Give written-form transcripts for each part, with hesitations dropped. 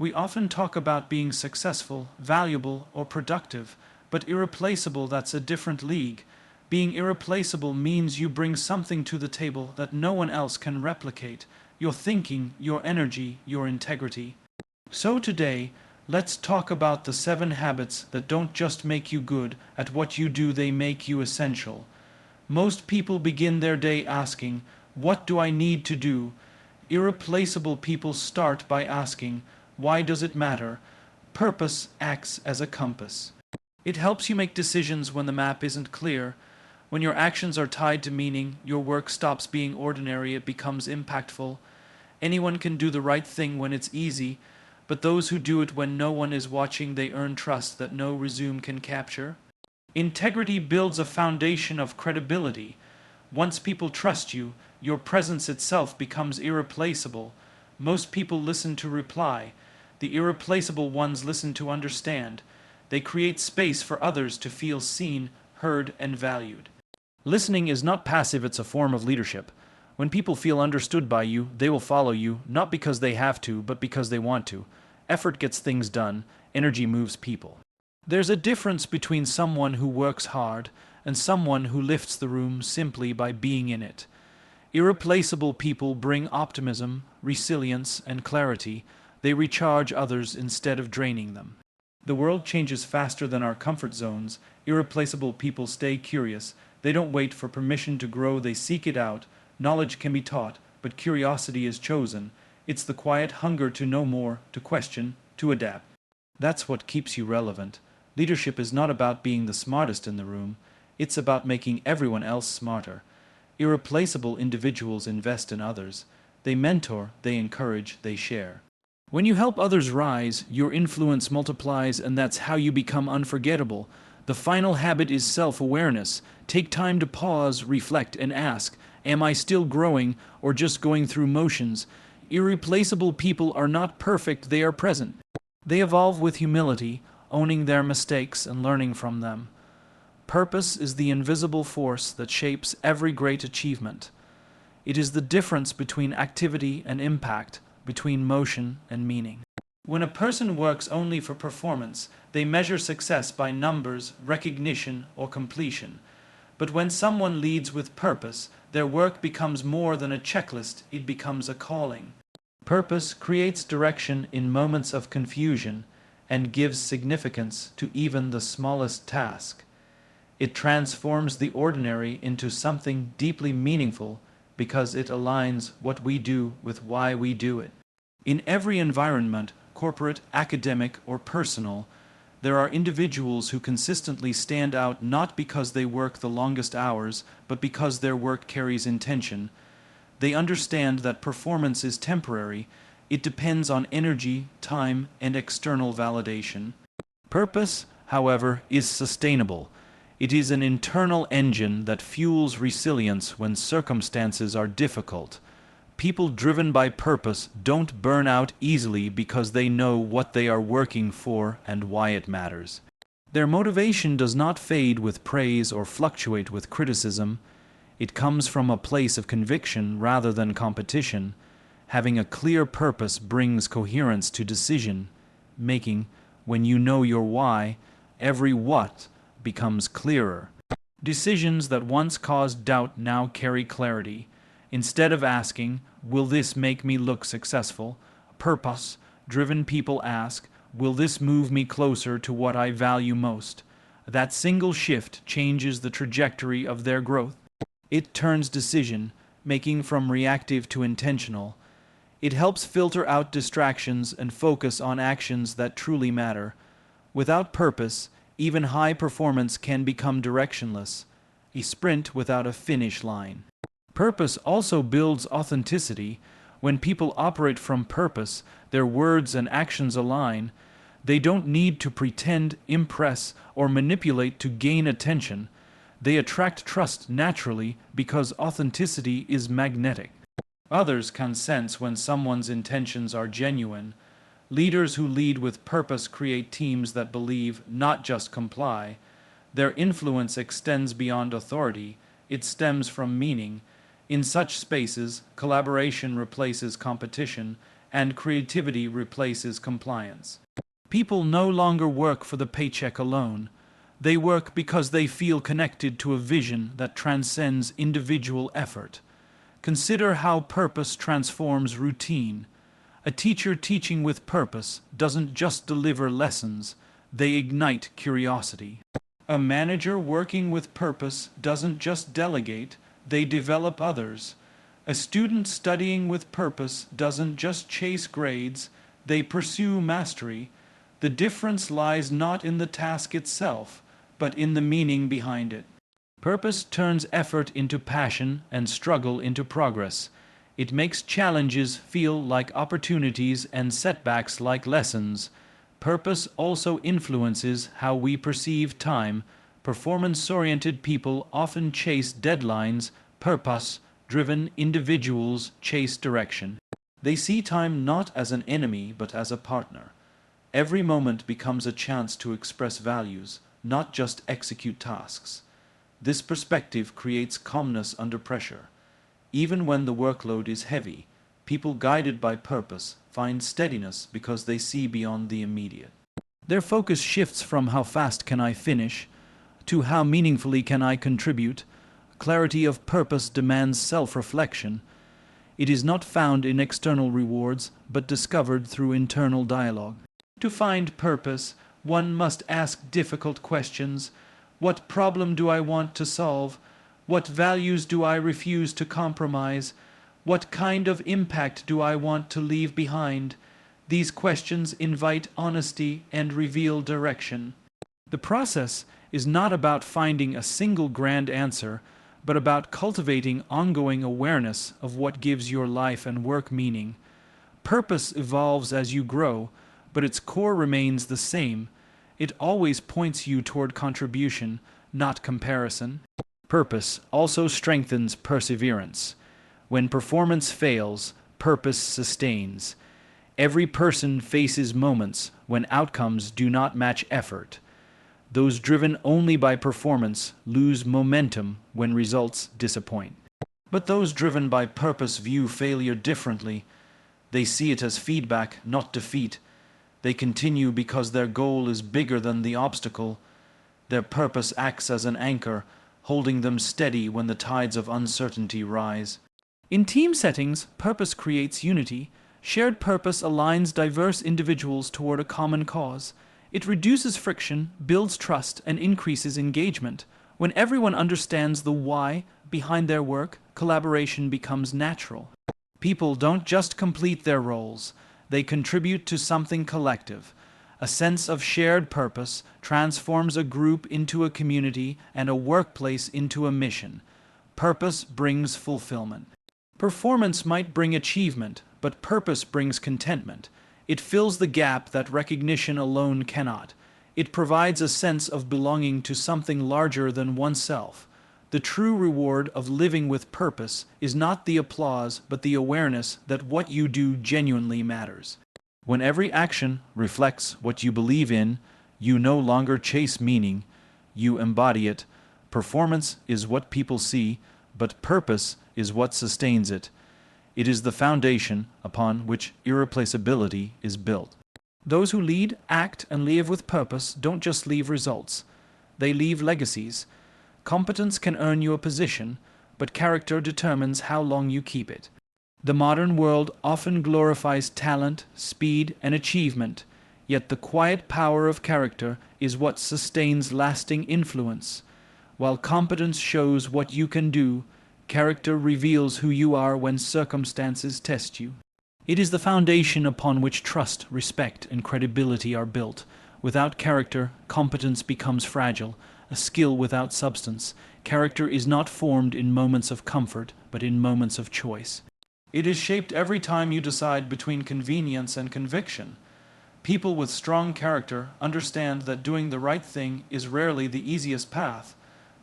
We often talk about being successful, valuable, or productive, but irreplaceable, that's a different league. Being irreplaceable means you bring something to the table that no one else can replicate: your thinking, your energy, your integrity. So today, let's talk about the 7 habits that don't just make you good at what you do, they make you essential. Most people begin their day asking, "What do I need to do?" Irreplaceable people start by asking, "Why does it matter?" Purpose acts as a compass. It helps you make decisions when the map isn't clear. When your actions are tied to meaning, your work stops being ordinary, it becomes impactful. Anyone can do the right thing when it's easy, but those who do it when no one is watching, they earn trust that no resume can capture. Integrity builds a foundation of credibility. Once people trust you, your presence itself becomes irreplaceable. Most people listen to reply. The irreplaceable ones listen to understand. They create space for others to feel seen, heard, and valued. Listening is not passive, it's a form of leadership. When people feel understood by you, they will follow you, not because they have to, but because they want to. Effort gets things done, energy moves people. There's a difference between someone who works hard and someone who lifts the room simply by being in it. Irreplaceable people bring optimism, resilience, and clarity. They recharge others instead of draining them. The world changes faster than our comfort zones. Irreplaceable people stay curious. They don't wait for permission to grow, they seek it out. Knowledge can be taught, but curiosity is chosen. It's the quiet hunger to know more, to question, to adapt. That's what keeps you relevant. Leadership is not about being the smartest in the room. It's about making everyone else smarter. Irreplaceable individuals invest in others. They mentor, they encourage, they share. When you help others rise, your influence multiplies, and that's how you become unforgettable. The final habit is self-awareness. Take time to pause, reflect, and ask, am I still growing or just going through motions? Irreplaceable people are not perfect, they are present. They evolve with humility, owning their mistakes and learning from them. Purpose is the invisible force that shapes every great achievement. It is the difference between activity and impact, between motion and meaning. When a person works only for performance, they measure success by numbers, recognition, or completion. But when someone leads with purpose, their work becomes more than a checklist, it becomes a calling. Purpose creates direction in moments of confusion and gives significance to even the smallest task. It transforms the ordinary into something deeply meaningful because it aligns what we do with why we do it. In every environment, corporate, academic, or personal, there are individuals who consistently stand out not because they work the longest hours, but because their work carries intention. They understand that performance is temporary. It depends on energy, time, and external validation. Purpose, however, is sustainable. It is an internal engine that fuels resilience when circumstances are difficult. People driven by purpose don't burn out easily because they know what they are working for and why it matters. Their motivation does not fade with praise or fluctuate with criticism. It comes from a place of conviction rather than competition. Having a clear purpose brings coherence to decision making. When you know your why, every what becomes clearer. Decisions that once caused doubt now carry clarity. Instead of asking, "Will this make me look successful?" purpose-driven people ask, "Will this move me closer to what I value most?" That single shift changes the trajectory of their growth. It turns decision-making from reactive to intentional. It helps filter out distractions and focus on actions that truly matter. Without purpose, even high performance can become directionless, a sprint without a finish line. Purpose also builds authenticity. When people operate from purpose, their words and actions align. They don't need to pretend, impress, or manipulate to gain attention. They attract trust naturally because authenticity is magnetic. Others can sense when someone's intentions are genuine. Leaders who lead with purpose create teams that believe, not just comply. Their influence extends beyond authority. It stems from meaning. In such spaces, collaboration replaces competition, and creativity replaces compliance. People no longer work for the paycheck alone. They work because they feel connected to a vision that transcends individual effort. Consider how purpose transforms routine. A teacher teaching with purpose doesn't just deliver lessons, they ignite curiosity. A manager working with purpose doesn't just delegate, they develop others. A student studying with purpose doesn't just chase grades, they pursue mastery. The difference lies not in the task itself, but in the meaning behind it. Purpose turns effort into passion and struggle into progress. It makes challenges feel like opportunities and setbacks like lessons. Purpose also influences how we perceive time. Performance-oriented people often chase deadlines. Purpose-driven individuals chase direction. They see time not as an enemy but as a partner. Every moment becomes a chance to express values, not just execute tasks. This perspective creates calmness under pressure. Even when the workload is heavy, people guided by purpose find steadiness because they see beyond the immediate. Their focus shifts from how fast can I finish to how meaningfully can I contribute. Clarity of purpose demands self-reflection. It is not found in external rewards, but discovered through internal dialogue. To find purpose, one must ask difficult questions. What problem do I want to solve? What values do I refuse to compromise? What kind of impact do I want to leave behind? These questions invite honesty and reveal direction. The process is not about finding a single grand answer, but about cultivating ongoing awareness of what gives your life and work meaning. Purpose evolves as you grow, but its core remains the same. It always points you toward contribution, not comparison. Purpose also strengthens perseverance. When performance fails, purpose sustains. Every person faces moments when outcomes do not match effort. Those driven only by performance lose momentum when results disappoint. But those driven by purpose view failure differently. They see it as feedback, not defeat. They continue because their goal is bigger than the obstacle. Their purpose acts as an anchor, holding them steady when the tides of uncertainty rise. In team settings, purpose creates unity. Shared purpose aligns diverse individuals toward a common cause. It reduces friction, builds trust, and increases engagement. When everyone understands the why behind their work, collaboration becomes natural. People don't just complete their roles, they contribute to something collective. A sense of shared purpose transforms a group into a community and a workplace into a mission. Purpose brings fulfillment. Performance might bring achievement, but purpose brings contentment. It fills the gap that recognition alone cannot. It provides a sense of belonging to something larger than oneself. The true reward of living with purpose is not the applause, but the awareness that what you do genuinely matters. When every action reflects what you believe in, you no longer chase meaning, you embody it. Performance is what people see, but purpose is what sustains it. It is the foundation upon which irreplaceability is built. Those who lead, act, and live with purpose don't just leave results. They leave legacies. Competence can earn you a position, but character determines how long you keep it. The modern world often glorifies talent, speed, and achievement, yet the quiet power of character is what sustains lasting influence. While competence shows what you can do, character reveals who you are when circumstances test you. It is the foundation upon which trust, respect, and credibility are built. Without character, competence becomes fragile, a skill without substance. Character is not formed in moments of comfort, but in moments of choice. It is shaped every time you decide between convenience and conviction. People with strong character understand that doing the right thing is rarely the easiest path,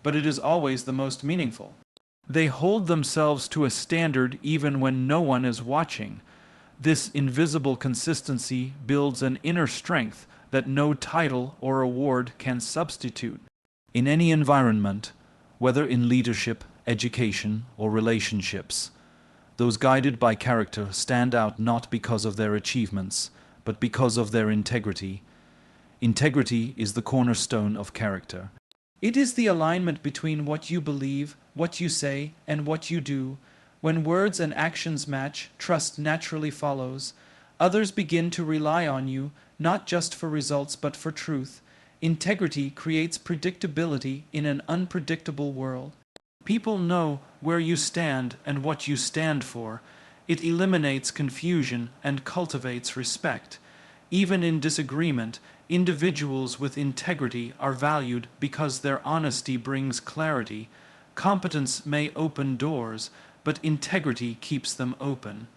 but it is always the most meaningful. They hold themselves to a standard even when no one is watching. This invisible consistency builds an inner strength that no title or award can substitute. In any environment, whether in leadership, education, or relationships, Those guided by character stand out not because of their achievements, but because of their integrity. Integrity is the cornerstone of character. It is the alignment between what you believe, what you say, and what you do. When words and actions match, trust naturally follows. Others begin to rely on you, not just for results but for truth. Integrity creates predictability in an unpredictable world. People know where you stand and what you stand for. It eliminates confusion and cultivates respect. Even in disagreement, individuals with integrity are valued because their honesty brings clarity. Competence may open doors, but integrity keeps them open.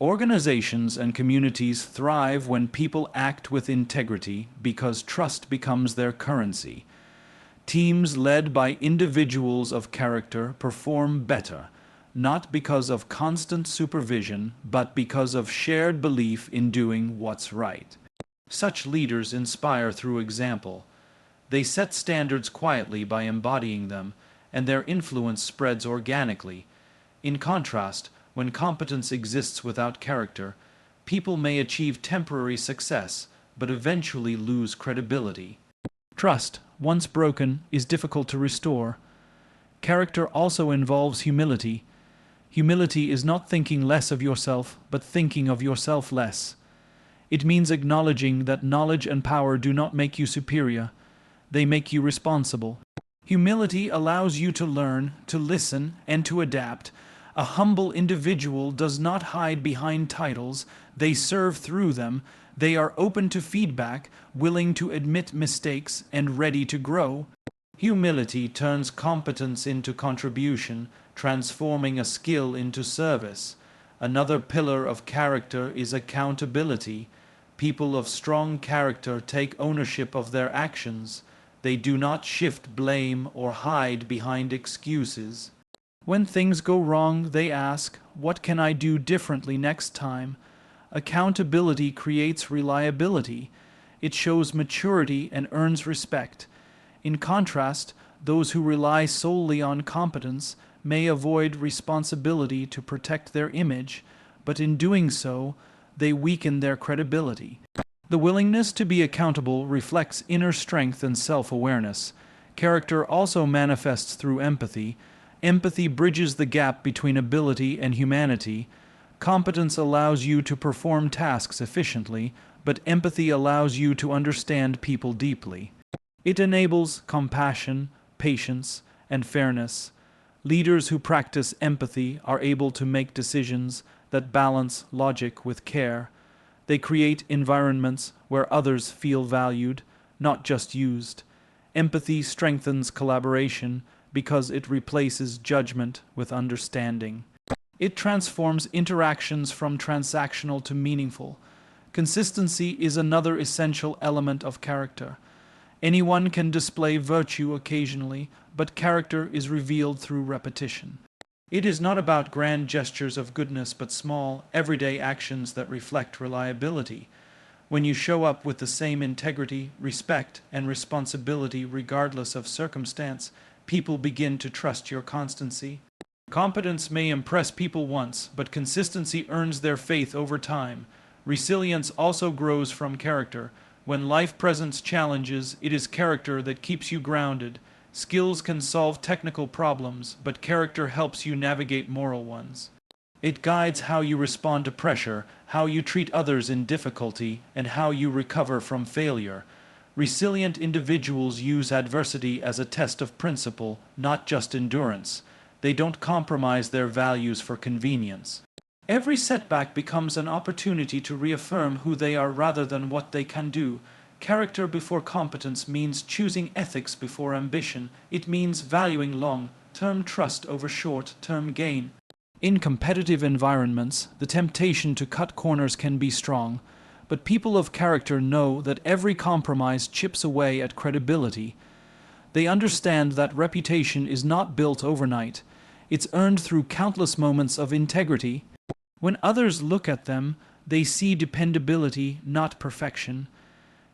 Organizations and communities thrive when people act with integrity because trust becomes their currency. Teams led by individuals of character perform better, not because of constant supervision, but because of shared belief in doing what's right. Such leaders inspire through example. They set standards quietly by embodying them, and their influence spreads organically. In contrast, when competence exists without character, people may achieve temporary success, but eventually lose credibility. Trust, once broken, is difficult to restore. Character also involves humility. Humility is not thinking less of yourself, but thinking of yourself less. It means acknowledging that knowledge and power do not make you superior. They make you responsible. Humility allows you to learn, to listen, and to adapt. A humble individual does not hide behind titles. They serve through them. They are open to feedback, willing to admit mistakes, and ready to grow. Humility turns competence into contribution, transforming a skill into service. Another pillar of character is accountability. People of strong character take ownership of their actions. They do not shift blame or hide behind excuses. When things go wrong, they ask, "What can I do differently next time?" Accountability creates reliability. It shows maturity and earns respect. In contrast, those who rely solely on competence may avoid responsibility to protect their image, but in doing so, they weaken their credibility. The willingness to be accountable reflects inner strength and self-awareness. Character also manifests through empathy. Empathy bridges the gap between ability and humanity. Competence allows you to perform tasks efficiently, but empathy allows you to understand people deeply. It enables compassion, patience, and fairness. Leaders who practice empathy are able to make decisions that balance logic with care. They create environments where others feel valued, not just used. Empathy strengthens collaboration because it replaces judgment with understanding. It transforms interactions from transactional to meaningful. Consistency is another essential element of character. Anyone can display virtue occasionally, but character is revealed through repetition. It is not about grand gestures of goodness, but small, everyday actions that reflect reliability. When you show up with the same integrity, respect, and responsibility regardless of circumstance, people begin to trust your constancy. Competence may impress people once, but consistency earns their faith over time. Resilience also grows from character. When life presents challenges, it is character that keeps you grounded. Skills can solve technical problems, but character helps you navigate moral ones. It guides how you respond to pressure, how you treat others in difficulty, and how you recover from failure. Resilient individuals use adversity as a test of principle, not just endurance. They don't compromise their values for convenience. Every setback becomes an opportunity to reaffirm who they are rather than what they can do. Character before competence means choosing ethics before ambition. It means valuing long-term trust over short-term gain. In competitive environments, the temptation to cut corners can be strong, but people of character know that every compromise chips away at credibility. They understand that reputation is not built overnight. It's earned through countless moments of integrity. When others look at them, they see dependability, not perfection.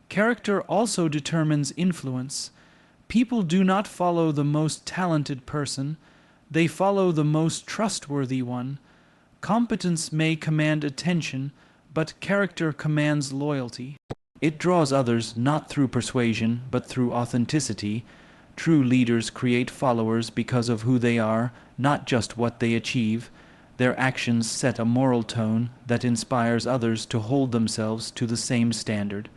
Character also determines influence. People do not follow the most talented person. They follow the most trustworthy one. Competence may command attention, but character commands loyalty. It draws others not through persuasion, but through authenticity. True leaders create followers because of who they are, not just what they achieve. Their actions set a moral tone that inspires others to hold themselves to the same standard.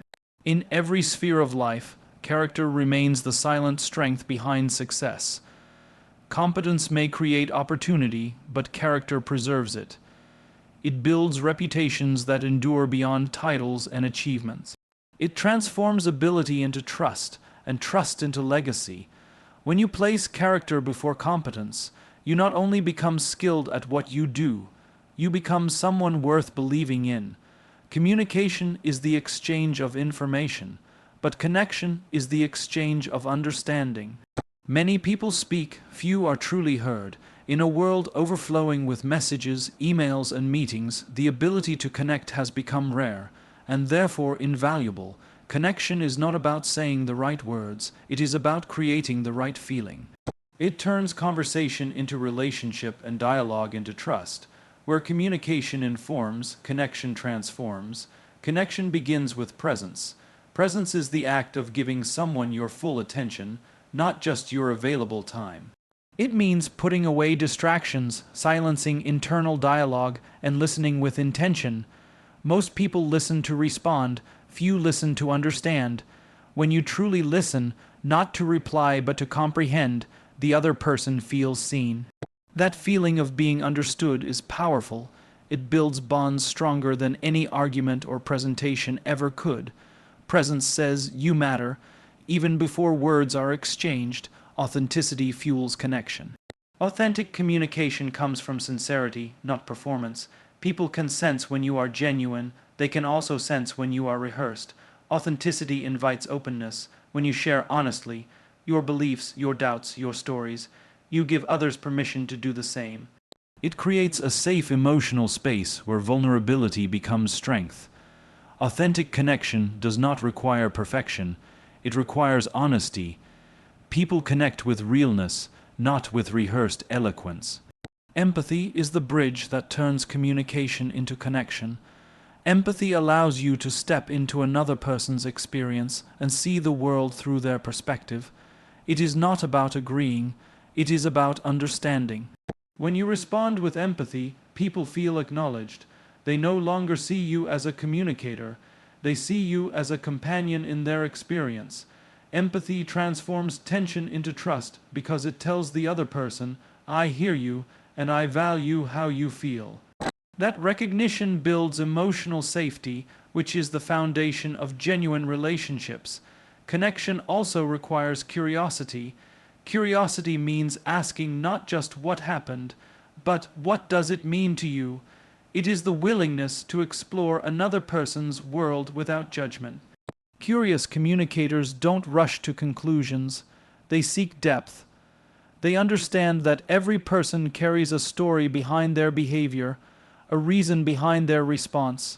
In every sphere of life, character remains the silent strength behind success. Competence may create opportunity, but character preserves it. It builds reputations that endure beyond titles and achievements. It transforms ability into trust, and trust into legacy. When you place character before competence, you not only become skilled at what you do, you become someone worth believing in. Communication is the exchange of information, but connection is the exchange of understanding. Many people speak, few are truly heard. In a world overflowing with messages, emails, and meetings, the ability to connect has become rare, and therefore invaluable. Connection is not about saying the right words, it is about creating the right feeling. It turns conversation into relationship and dialogue into trust. Where communication informs, connection transforms. Connection begins with presence. Presence is the act of giving someone your full attention, not just your available time. It means putting away distractions, silencing internal dialogue, and listening with intention. Most people listen to respond, few listen to understand. When you truly listen, not to reply but to comprehend, the other person feels seen. That feeling of being understood is powerful. It builds bonds stronger than any argument or presentation ever could. Presence says, "You matter." Even before words are exchanged, authenticity fuels connection. Authentic communication comes from sincerity, not performance. People can sense when you are genuine. They can also sense when you are rehearsed. Authenticity invites openness. When you share honestly, your beliefs, your doubts, your stories, you give others permission to do the same. It creates a safe emotional space where vulnerability becomes strength. Authentic connection does not require perfection. It requires honesty. People connect with realness, not with rehearsed eloquence. Empathy is the bridge that turns communication into connection. Empathy allows you to step into another person's experience and see the world through their perspective. It is not about agreeing, it is about understanding. When you respond with empathy, people feel acknowledged. They no longer see you as a communicator. They see you as a companion in their experience. Empathy transforms tension into trust because it tells the other person, "I hear you, and I value how you feel." That recognition builds emotional safety, which is the foundation of genuine relationships. Connection also requires curiosity. Curiosity means asking not just what happened, but what does it mean to you? It is the willingness to explore another person's world without judgment. Curious communicators don't rush to conclusions. They seek depth. They understand that every person carries a story behind their behavior, a reason behind their response.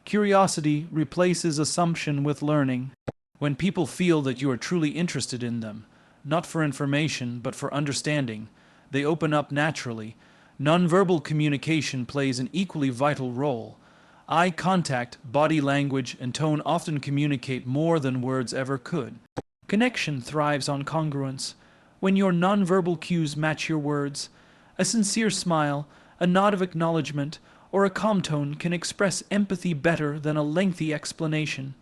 Curiosity replaces assumption with learning. When people feel that you are truly interested in them, not for information but for understanding, they open up naturally. Nonverbal communication plays an equally vital role. Eye contact, body language, and tone often communicate more than words ever could. Connection thrives on congruence. When your nonverbal cues match your words, a sincere smile, a nod of acknowledgement, or a calm tone can express empathy better than a lengthy explanation.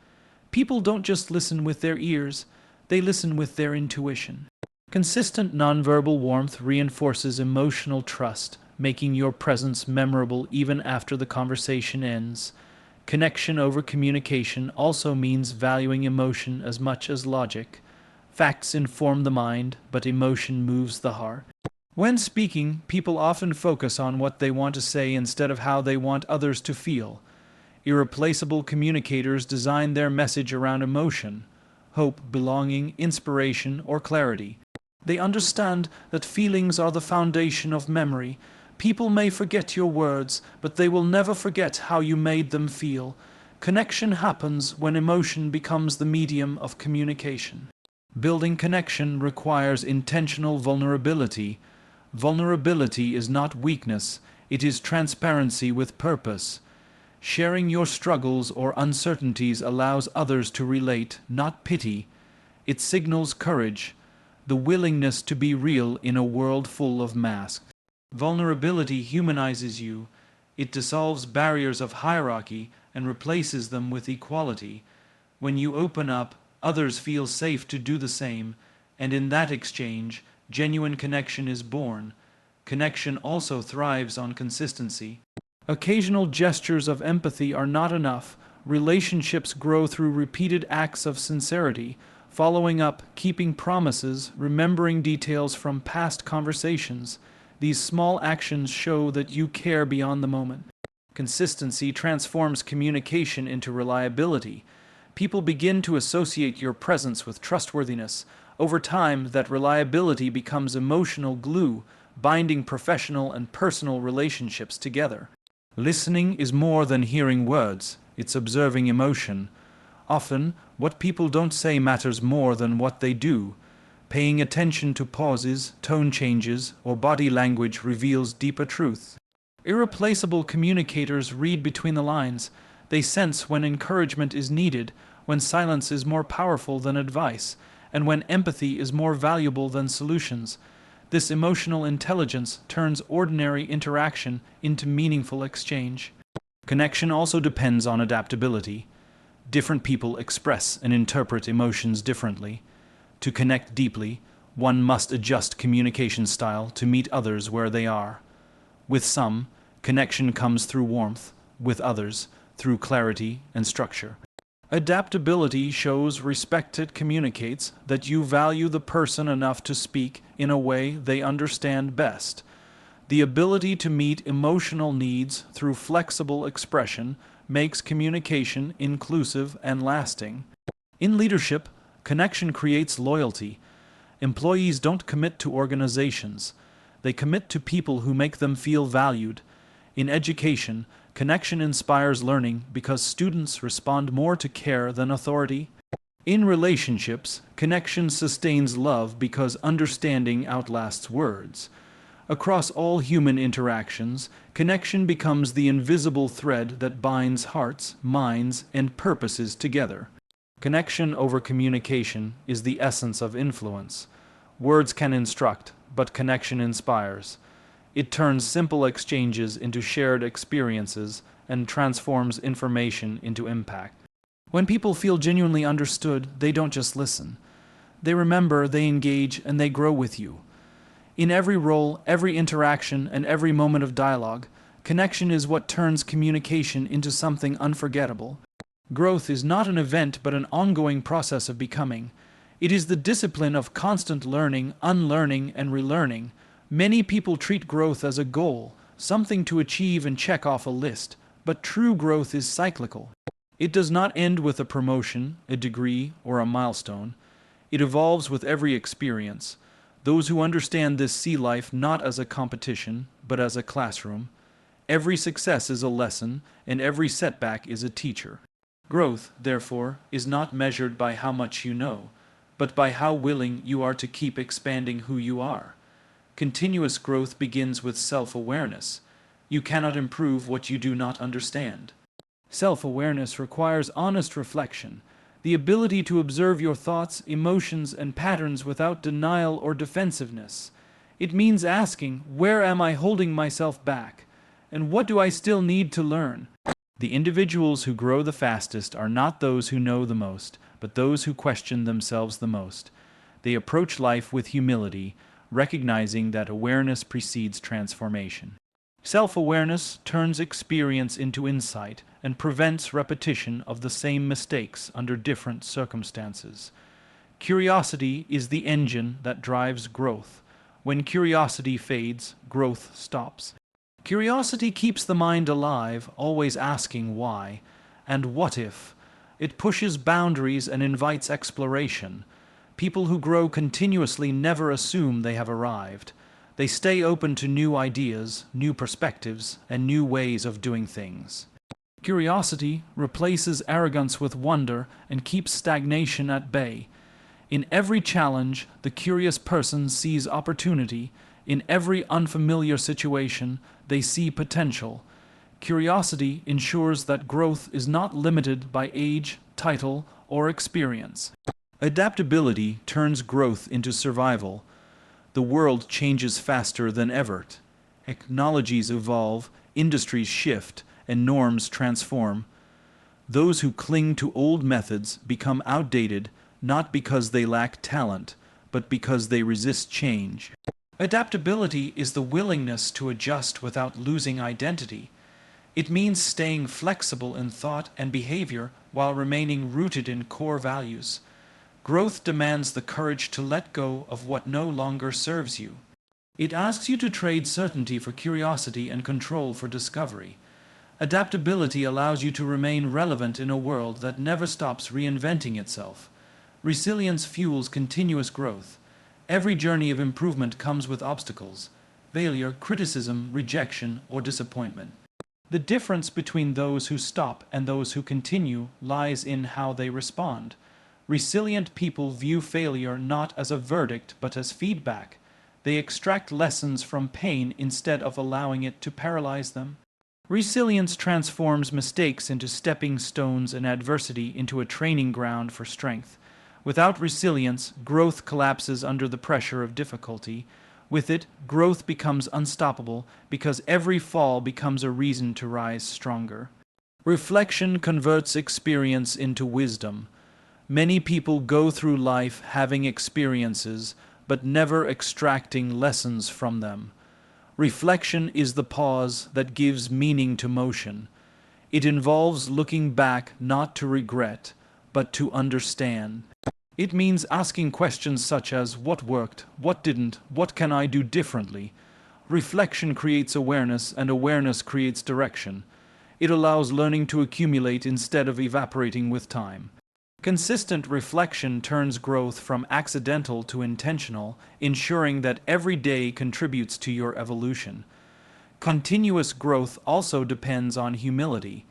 People don't just listen with their ears, they listen with their intuition. Consistent nonverbal warmth reinforces emotional trust, making your presence memorable even after the conversation ends. Connection over communication also means valuing emotion as much as logic. Facts inform the mind, but emotion moves the heart. When speaking, people often focus on what they want to say instead of how they want others to feel. Irreplaceable communicators design their message around emotion, hope, belonging, inspiration, or clarity. They understand that feelings are the foundation of memory. People may forget your words, but they will never forget how you made them feel. Connection happens when emotion becomes the medium of communication. Building connection requires intentional vulnerability. Vulnerability is not weakness, It is transparency with purpose. Sharing your struggles or uncertainties allows others to relate, not pity. It signals courage, the willingness to be real in a world full of masks. Vulnerability humanizes you. It dissolves barriers of hierarchy and replaces them with equality. When you open up, others feel safe to do the same, and in that exchange, genuine connection is born. Connection also thrives on consistency. Occasional gestures of empathy are not enough. Relationships grow through repeated acts of sincerity, following up, keeping promises, remembering details from past conversations. These small actions show that you care beyond the moment. Consistency transforms communication into reliability. People begin to associate your presence with trustworthiness. Over time, that reliability becomes emotional glue, binding professional and personal relationships together. Listening is more than hearing words, it's observing emotion. Often, what people don't say matters more than what they do. Paying attention to pauses, tone changes, or body language reveals deeper truth. Irreplaceable communicators read between the lines. They sense when encouragement is needed, when silence is more powerful than advice, and when empathy is more valuable than solutions. This emotional intelligence turns ordinary interaction into meaningful exchange. Connection also depends on adaptability. Different people express and interpret emotions differently. To connect deeply, one must adjust communication style to meet others where they are. With some, connection comes through warmth, with others, through clarity and structure. Adaptability shows respect. It communicates that you value the person enough to speak in a way they understand best. The ability to meet emotional needs through flexible expression makes communication inclusive and lasting. In leadership, connection creates loyalty. Employees don't commit to organizations. They commit to people who make them feel valued. In education, connection inspires learning because students respond more to care than authority. In relationships, connection sustains love because understanding outlasts words. Across all human interactions, connection becomes the invisible thread that binds hearts, minds, and purposes together. Connection over communication is the essence of influence. Words can instruct, but connection inspires. It turns simple exchanges into shared experiences and transforms information into impact. When people feel genuinely understood, they don't just listen. They remember, they engage, and they grow with you. In every role, every interaction, and every moment of dialogue, connection is what turns communication into something unforgettable. Growth is not an event but an ongoing process of becoming. It is the discipline of constant learning, unlearning, and relearning. Many people treat growth as a goal, something to achieve and check off a list, but true growth is cyclical. It does not end with a promotion, a degree, or a milestone. It evolves with every experience. Those who understand this see life not as a competition, but as a classroom. Every success is a lesson, and every setback is a teacher. Growth, therefore, is not measured by how much you know, but by how willing you are to keep expanding who you are. Continuous growth begins with self-awareness. You cannot improve what you do not understand. Self-awareness requires honest reflection, the ability to observe your thoughts, emotions, and patterns without denial or defensiveness. It means asking, where am I holding myself back? And what do I still need to learn? The individuals who grow the fastest are not those who know the most, but those who question themselves the most. They approach life with humility, recognizing that awareness precedes transformation. Self-awareness turns experience into insight and prevents repetition of the same mistakes under different circumstances. Curiosity is the engine that drives growth. When curiosity fades, growth stops. Curiosity keeps the mind alive, always asking why and what if. It pushes boundaries and invites exploration. People who grow continuously never assume they have arrived. They stay open to new ideas, new perspectives, and new ways of doing things. Curiosity replaces arrogance with wonder and keeps stagnation at bay. In every challenge, the curious person sees opportunity. In every unfamiliar situation, they see potential. Curiosity ensures that growth is not limited by age, title, or experience. Adaptability turns growth into survival. The world changes faster than ever. Technologies evolve, industries shift, and norms transform. Those who cling to old methods become outdated not because they lack talent, but because they resist change. Adaptability is the willingness to adjust without losing identity. It means staying flexible in thought and behavior while remaining rooted in core values. Growth demands the courage to let go of what no longer serves you. It asks you to trade certainty for curiosity and control for discovery. Adaptability allows you to remain relevant in a world that never stops reinventing itself. Resilience fuels continuous growth. Every journey of improvement comes with obstacles: failure, criticism, rejection, or disappointment. The difference between those who stop and those who continue lies in how they respond. Resilient people view failure not as a verdict but as feedback. They extract lessons from pain instead of allowing it to paralyze them. Resilience transforms mistakes into stepping stones and adversity into a training ground for strength. Without resilience, growth collapses under the pressure of difficulty. With it, growth becomes unstoppable because every fall becomes a reason to rise stronger. Reflection converts experience into wisdom. Many people go through life having experiences, but never extracting lessons from them. Reflection is the pause that gives meaning to motion. It involves looking back not to regret, but to understand. It means asking questions such as what worked, what didn't, what can I do differently. Reflection creates awareness, and awareness creates direction. It allows learning to accumulate instead of evaporating with time. Consistent reflection turns growth from accidental to intentional, ensuring that every day contributes to your evolution. Continuous growth also depends on humility.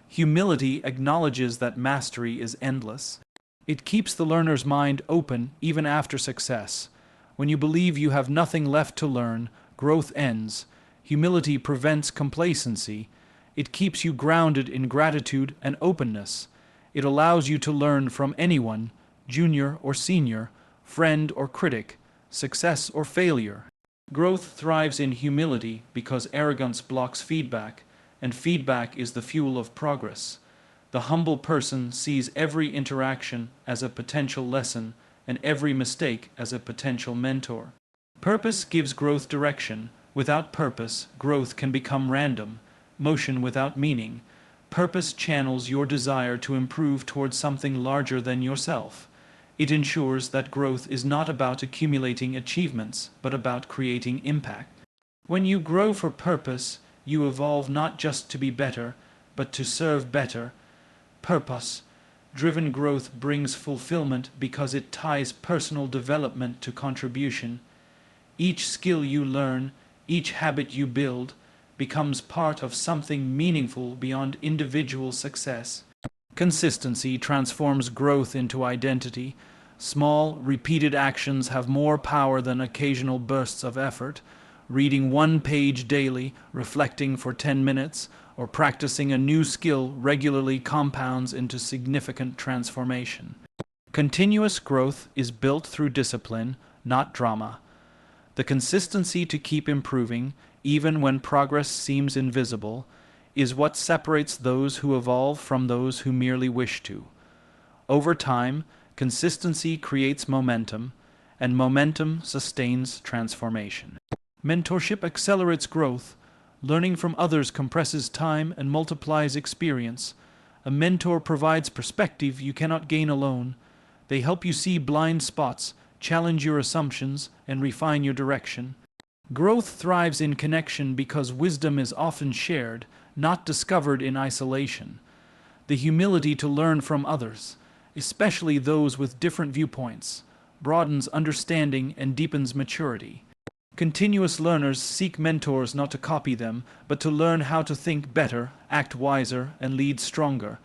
Humility acknowledges that mastery is endless. It keeps the learner's mind open even after success. When you believe you have nothing left to learn, growth ends. Humility prevents complacency. It keeps you grounded in gratitude and openness. It allows you to learn from anyone, junior or senior, friend or critic, success or failure. Growth thrives in humility because arrogance blocks feedback, and feedback is the fuel of progress. The humble person sees every interaction as a potential lesson and every mistake as a potential mentor. Purpose gives growth direction. Without purpose, growth can become random, motion without meaning. Purpose channels your desire to improve towards something larger than yourself. It ensures that growth is not about accumulating achievements, but about creating impact. When you grow for purpose, you evolve not just to be better, but to serve better. Purpose-driven growth brings fulfillment because it ties personal development to contribution. Each skill you learn, each habit you build, becomes part of something meaningful beyond individual success. Consistency transforms growth into identity. Small, repeated actions have more power than occasional bursts of effort. Reading one page daily, reflecting for 10 minutes, or practicing a new skill regularly compounds into significant transformation. Continuous growth is built through discipline, not drama. The consistency to keep improving, even when progress seems invisible, is what separates those who evolve from those who merely wish to. Over time, consistency creates momentum, and momentum sustains transformation. Mentorship accelerates growth. Learning from others compresses time and multiplies experience. A mentor provides perspective you cannot gain alone. They help you see blind spots, challenge your assumptions, and refine your direction. Growth thrives in connection because wisdom is often shared, not discovered in isolation. The humility to learn from others, especially those with different viewpoints, broadens understanding and deepens maturity. Continuous learners seek mentors not to copy them, but to learn how to think better, act wiser, and lead stronger.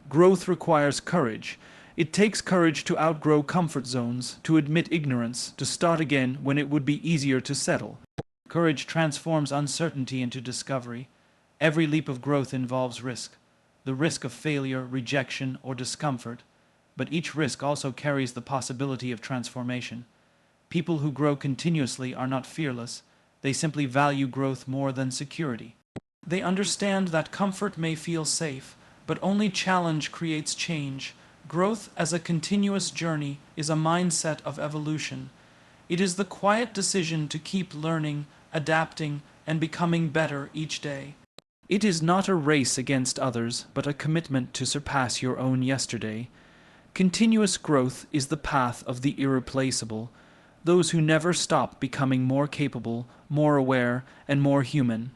Growth requires courage. It takes courage to outgrow comfort zones, to admit ignorance, to start again when it would be easier to settle. Courage transforms uncertainty into discovery. Every leap of growth involves risk, the risk of failure, rejection, or discomfort, but each risk also carries the possibility of transformation. People who grow continuously are not fearless, they simply value growth more than security. They understand that comfort may feel safe, but only challenge creates change. Growth as a continuous journey is a mindset of evolution. It is the quiet decision to keep learning, adapting, and becoming better each day. It is not a race against others, but a commitment to surpass your own yesterday. Continuous growth is the path of the irreplaceable, those who never stop becoming more capable, more aware, and more human.